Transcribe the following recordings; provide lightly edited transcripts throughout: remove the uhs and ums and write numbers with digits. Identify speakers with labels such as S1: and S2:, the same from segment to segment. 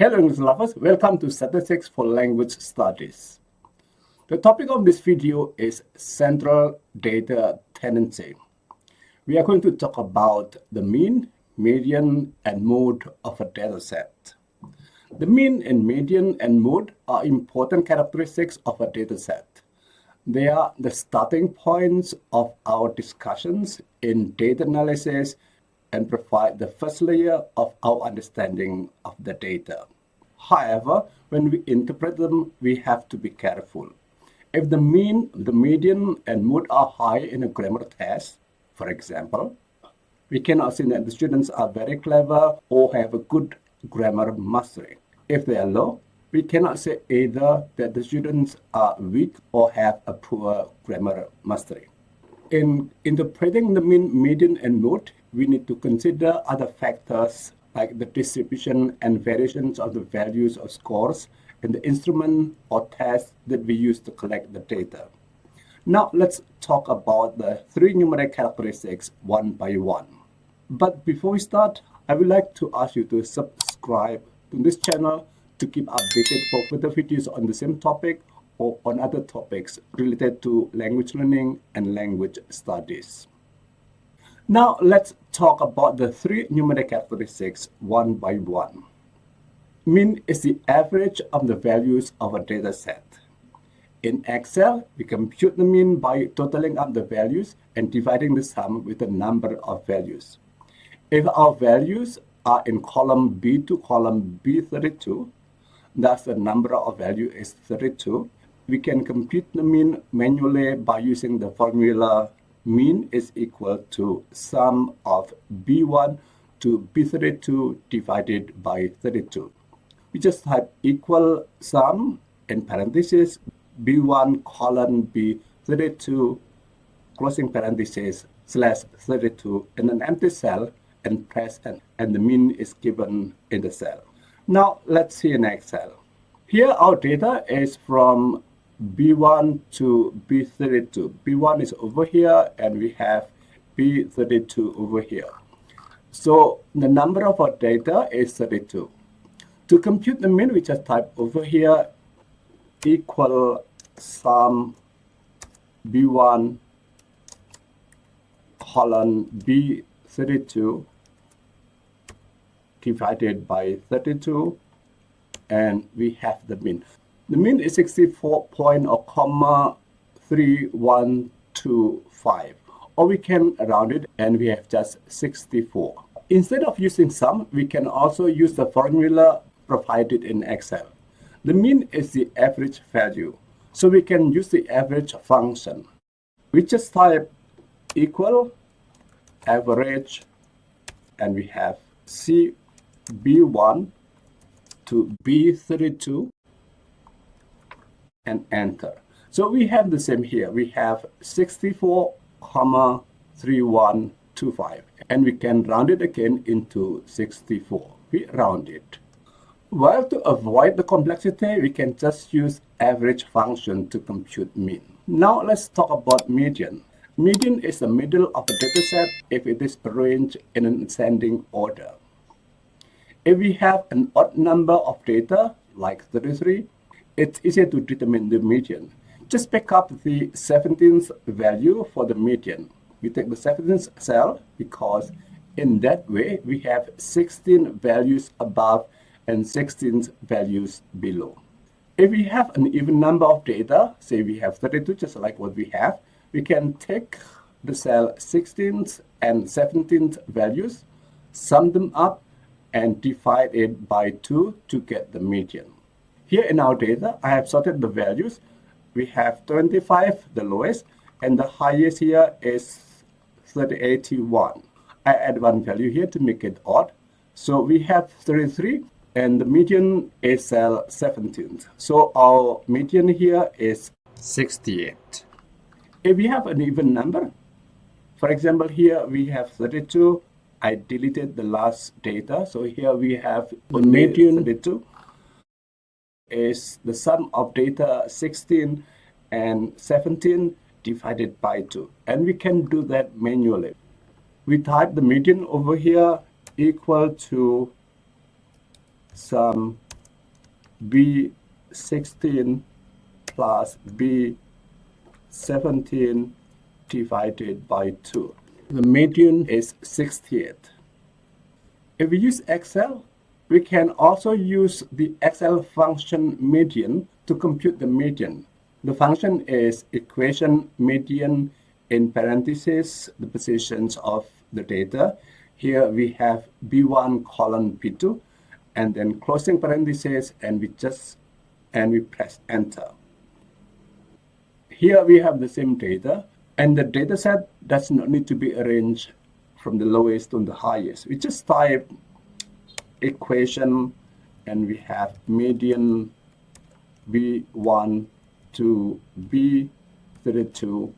S1: Hello English lovers, welcome to Statistics for Language Studies. The topic of this video is central data tendency. We are going to talk about the mean, median, and mode of a dataset. The mean and median and mode are important characteristics of a dataset. They are the starting points of our discussions in data analysis and provide the first layer of our understanding of the data. However, when we interpret them, we have to be careful. If the mean, the median, and mode are high in a grammar test, for example, we cannot say that the students are very clever or have a good grammar mastery. If they are low, we cannot say either that the students are weak or have a poor grammar mastery. In interpreting the mean, median, and mode, we need to consider other factors like the distribution and variations of the values of scores in the instrument or test that we use to collect the data. Now let's talk about the three numeric characteristics one by one. But before we start, I would like to ask you to subscribe to this channel to keep updated for further videos on the same topic or on other topics related to language learning and language studies. Now let's talk about the three numeric characteristics one by one. Mean is the average of the values of a data set. In Excel, we compute the mean by totaling up the values and dividing the sum with the number of values. If our values are in column B to column B32, thus the number of value is 32, we can compute the mean manually by using the formula mean is equal to sum of B1 to B32 divided by 32. We just type equal sum in parentheses B1 colon B32 closing parentheses slash 32 in an empty cell and press enter, and the mean is given in the cell. Now let's see in Excel. Here our data is from B1 to B32. B1 is over here and we have B32 over here. So the number of our data is 32. To compute the mean, we just type over here equal sum B1 colon B32 divided by 32, and we have the mean. The mean is 64.3125, or we can round it and we have just 64. Instead of using sum, we can also use the formula provided in Excel. The mean is the average value, so we can use the average function. We just type equal average and we have CB1 to B32 and enter. So we have the same here. We have 64,3125 and we can round it again into 64. We round it. Well, to avoid the complexity, we can just use average function to compute mean. Now let's talk about median. Median is the middle of a dataset if it is arranged in an ascending order. If we have an odd number of data, like 33, it's easier to determine the median. Just pick up the 17th value for the median. We take the 17th cell because in that way we have 16 values above and 16 values below. If we have an even number of data, say we have 32, just like what we have, we can take the cell 16th and 17th values, sum them up, and divide it by 2 to get the median. Here in our data, I have sorted the values. We have 25, the lowest, and the highest here is 381. I add one value here to make it odd. So we have 33, and the median is cell 17th. So our median here is 68. If we have an even number, for example, here we have 32. I deleted the last data. So here we have the median 32 is the sum of data 16 and 17 divided by 2. And we can do that manually. We type the median over here equal to sum B16 plus B17 divided by 2. The median is 68. If we use Excel, we can also use the Excel function median to compute the median. The function is equation median in parentheses, the positions of the data. Here we have B1 colon B2, and then closing parentheses, and we press enter. Here we have the same data, and the data set does not need to be arranged from the lowest to the highest. We just type equation, and we have median B1 to B32,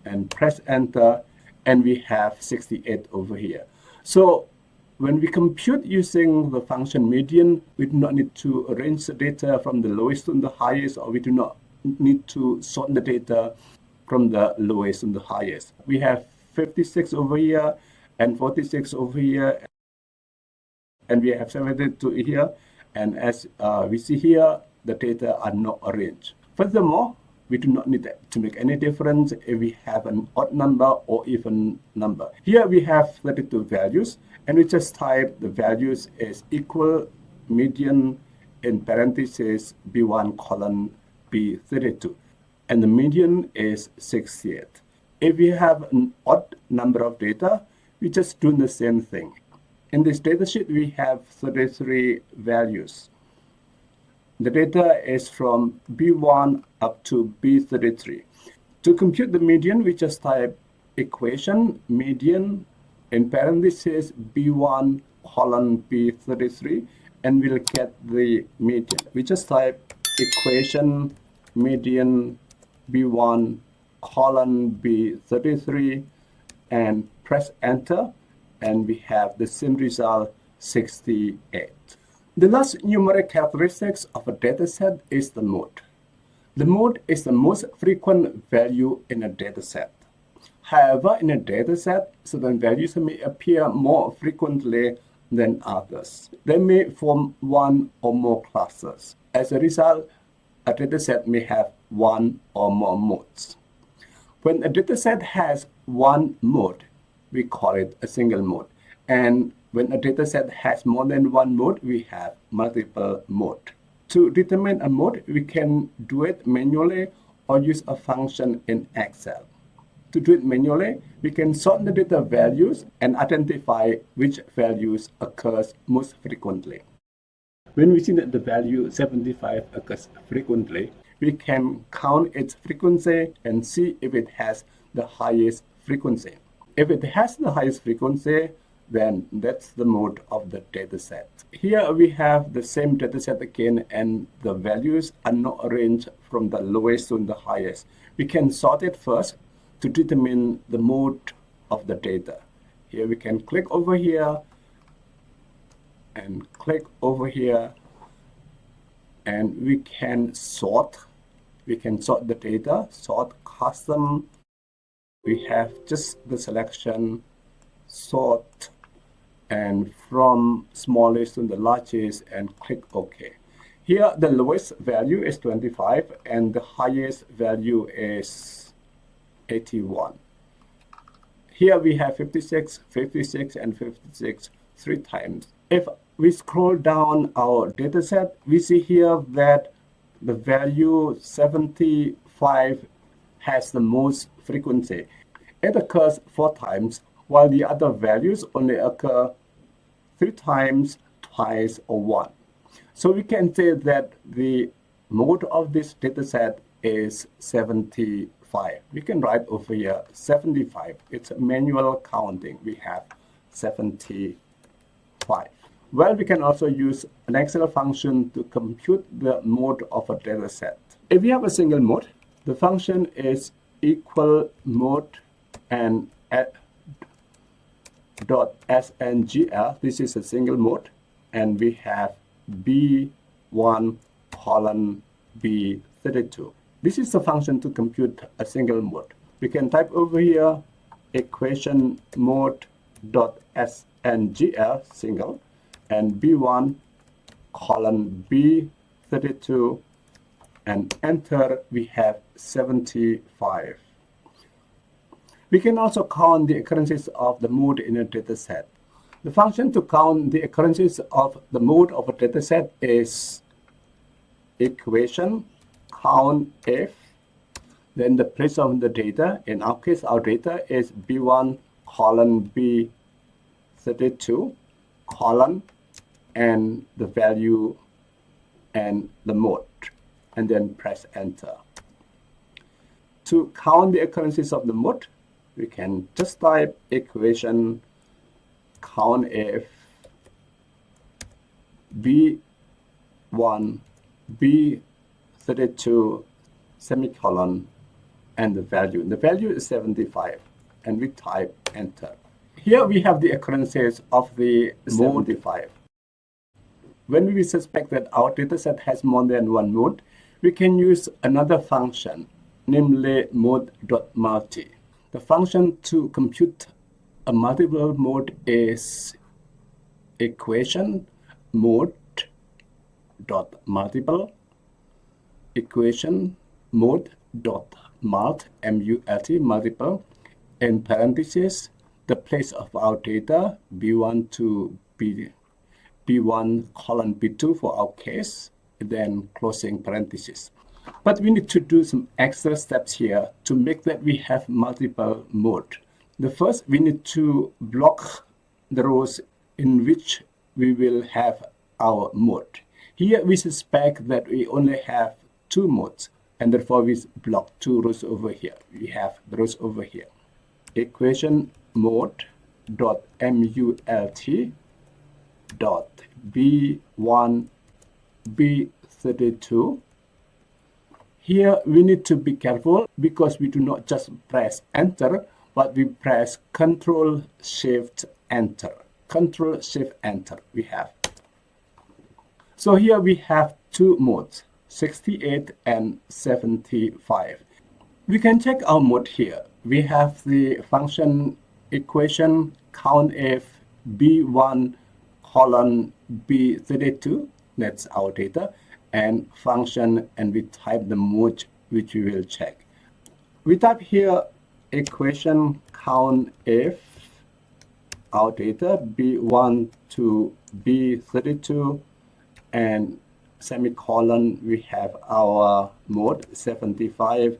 S1: and press enter, and we have 68 over here. So when we compute using the function median, we do not need to arrange the data from the lowest to the highest, or we do not need to sort the data from the lowest to the highest. We have 56 over here and 46 over here, and we have 72 here, and as we see here, the data are not arranged. Furthermore, we do not need to make any difference if we have an odd number or even number. Here we have 32 values, and we just type the values is equal median in parentheses B1 colon B32, and the median is 68. If we have an odd number of data, we just do the same thing. In this datasheet, we have 33 values. The data is from B1 up to B33. To compute the median, we just type equation median in parentheses B1 colon B33, and we'll get the median. We just type equation median B1 colon B33 and press enter, and we have the same result, 68. The last numeric characteristics of a dataset is the mode. The mode is the most frequent value in a dataset. However, in a dataset, certain values may appear more frequently than others. They may form one or more classes. As a result, a dataset may have one or more modes. When a dataset has one mode, we call it a single mode. And when a dataset has more than one mode, we have multiple mode. To determine a mode, we can do it manually or use a function in Excel. To do it manually, we can sort the data values and identify which values occurs most frequently. When we see that the value 75 occurs frequently, we can count its frequency and see if it has the highest frequency. If it has the highest frequency, then that's the mode of the dataset. Here we have the same dataset again, and the values are not arranged from the lowest to the highest. We can sort it first to determine the mode of the data. Here we can click over here and click over here, and we can sort. We can sort the data, sort custom. We have just the selection, sort, and from smallest to the largest, and click OK. Here the lowest value is 25 and the highest value is 81. Here we have 56, 56, and 56 three times. If we scroll down our dataset, we see here that the value 75 has the most frequency. It occurs 4 times, while the other values only occur 3 times, twice, or 1. So we can say that the mode of this dataset is 75. We can write over here 75. It's manual counting. We have 75. Well, we can also use an Excel function to compute the mode of a dataset. If we have a single mode, the function is equal mode and .sngl. This is a single mode, and we have B1 colon B32. This is the function to compute a single mode. We can type over here equation mode .sngl single and B1 colon 32, and enter, we have 75. We can also count the occurrences of the mode in a dataset. The function to count the occurrences of the mode of a dataset is equation count if, then the place of the data. In our case, our data is B1 colon B32 colon and the value and the mode, and then press enter. To count the occurrences of the mode, we can just type equation count if B1 B32 semicolon and the value. The value is 75, and we type enter. Here we have the occurrences of the mode 75. When we suspect that our dataset has more than one mode, we can use another function, namely mode.multi. The function to compute a multiple mode is equation mode.multiple equation mode.mult multiple in parentheses the place of our data B1 to B1 colon B2 for our case, then closing parentheses. But we need to do some extra steps here to make that we have multiple mode. The first, we need to block the rows in which we will have our mode. Here we suspect that we only have two modes, and therefore we block two rows over here. We have the rows over here. Equation mode.mult dot B1 B32. Here we need to be careful because we do not just press enter, but we press Control Shift Enter. Control Shift Enter we have. So here we have two modes, 68 and 75. We can check our mode here. We have the function equation count if B1 colon B32, that's our data, and function, and we type the mode which we will check. We type here equation count if our data B1 to B32 and semicolon, we have our mode 75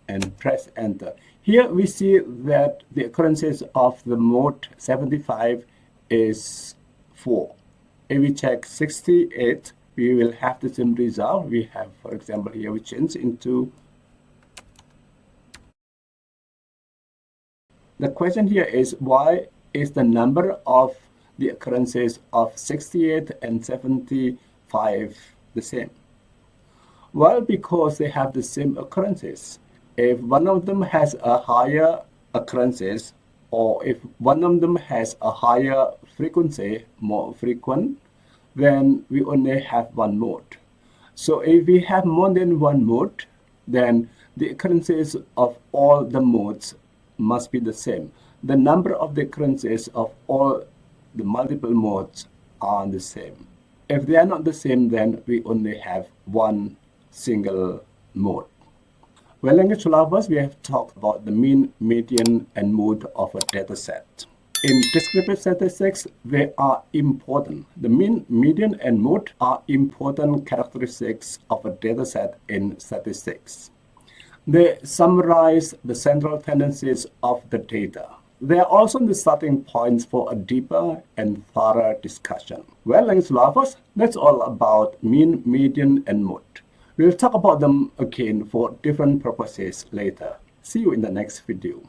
S1: and press enter. Here we see that the occurrences of the mode 75 is 4. If we check 68, we will have the same result. We have, for example, here we change into. The question here is, why is the number of the occurrences of 68 and 75 the same? Well, because they have the same occurrences. If one of them has a higher occurrences, or if one of them has a higher frequency, more frequent, then we only have one mode. So if we have more than one mode, then the occurrences of all the modes must be the same. The number of the occurrences of all the multiple modes are the same. If they are not the same, then we only have one single mode. Well, language lovers, we have talked about the mean, median, and mode of a dataset. In descriptive statistics, they are important. The mean, median, and mode are important characteristics of a dataset in statistics. They summarize the central tendencies of the data. They are also the starting points for a deeper and thorough discussion. Well, language lovers, that's all about mean, median, and mode. We'll talk about them again for different purposes later. See you in the next video.